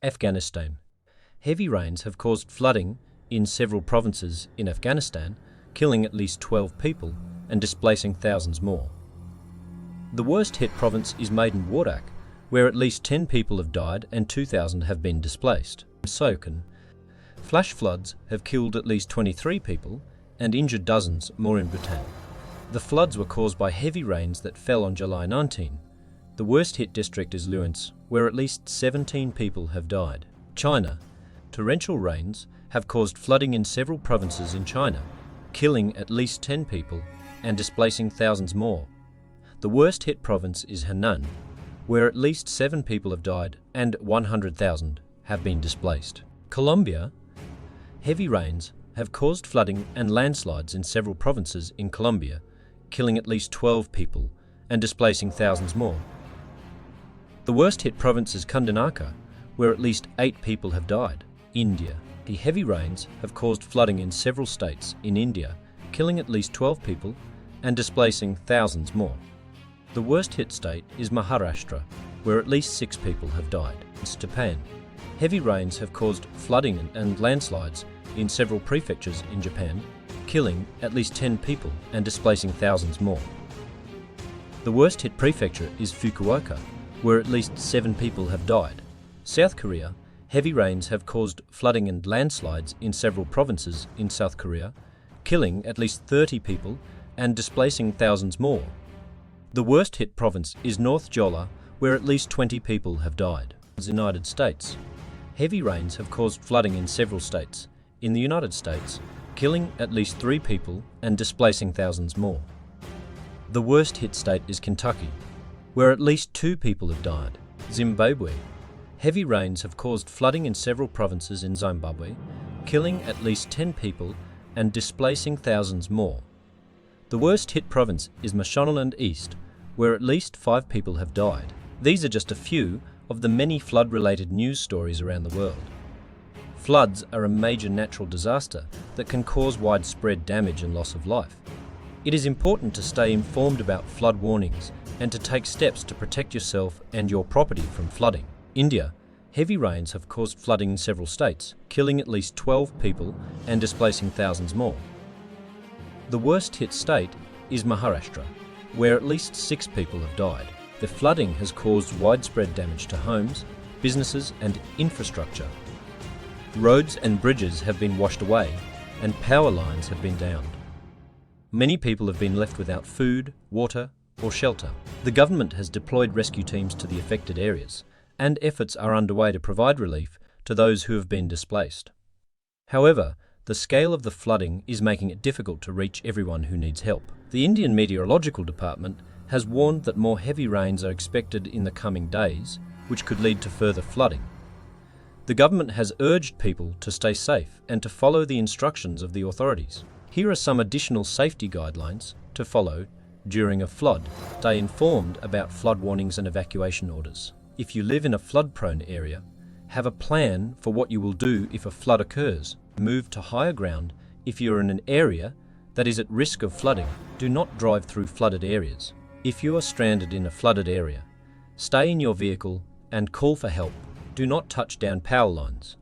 Afghanistan. Heavy rains have caused flooding in several provinces in Afghanistan, killing at least 12 people and displacing thousands more. The worst hit province is Maidan Wardak, where at least 10 people have died and 2,000 have been displaced. Sokan. Flash floods have killed at least 23 people and injured dozens more in Bhutan. The floods were caused by heavy rains that fell on July 19. The worst hit district is Luhansk, where at least 17 people have died. China. Torrential rains have caused flooding in several provinces in China, killing at least 10 people and displacing thousands more. The worst hit province is Henan, where at least 7 people have died and 100,000 have been displaced. Colombia. Heavy rains have caused flooding and landslides in several provinces in Colombia, killing at least 12 people and displacing thousands more. The worst hit province is Cundinamarca, where at least 8 people have died. India. The heavy rains have caused flooding in several states in India, killing at least 12 people and displacing thousands more. The worst hit state is Maharashtra, where at least 6 people have died. Japan. Heavy rains have caused flooding and landslides in several prefectures in Japan, killing at least 10 people and displacing thousands more. The worst hit prefecture is Fukuoka, where at least 7 people have died. South Korea. Heavy rains have caused flooding and landslides in several provinces in South Korea, killing at least 30 people and displacing thousands more. The worst hit province is North Jeolla, where at least 20 people have died. United States. Heavy rains have caused flooding in several states in the United States, killing at least 3 people and displacing thousands more. The worst hit state is Kentucky, where at least 2 people have died. Zimbabwe. Heavy rains have caused flooding in several provinces in Zimbabwe, killing at least 10 people and displacing thousands more. The worst hit province is Mashonaland East, where at least 5 people have died. These are just a few of the many flood-related news stories around the world. Floods are a major natural disaster that can cause widespread damage and loss of life. It is important to stay informed about flood warnings and to take steps to protect yourself and your property from flooding. India. Heavy rains have caused flooding in several states, killing at least 12 people and displacing thousands more. The worst hit state is Maharashtra, where at least 6 people have died. The flooding has caused widespread damage to homes, businesses and infrastructure. Roads and bridges have been washed away and power lines have been downed. Many people have been left without food, water or shelter. The government has deployed rescue teams to the affected areas, and efforts are underway to provide relief to those who have been displaced. However, the scale of the flooding is making it difficult to reach everyone who needs help. The Indian Meteorological Department has warned that more heavy rains are expected in the coming days, which could lead to further flooding. The government has urged people to stay safe and to follow the instructions of the authorities. Here are some additional safety guidelines to follow during a flood. Stay informed about flood warnings and evacuation orders. If you live in a flood-prone area, have a plan for what you will do if a flood occurs. Move to higher ground if you're in an area that is at risk of flooding. Do not drive through flooded areas. If you are stranded in a flooded area, stay in your vehicle and call for help. Do not touch down power lines.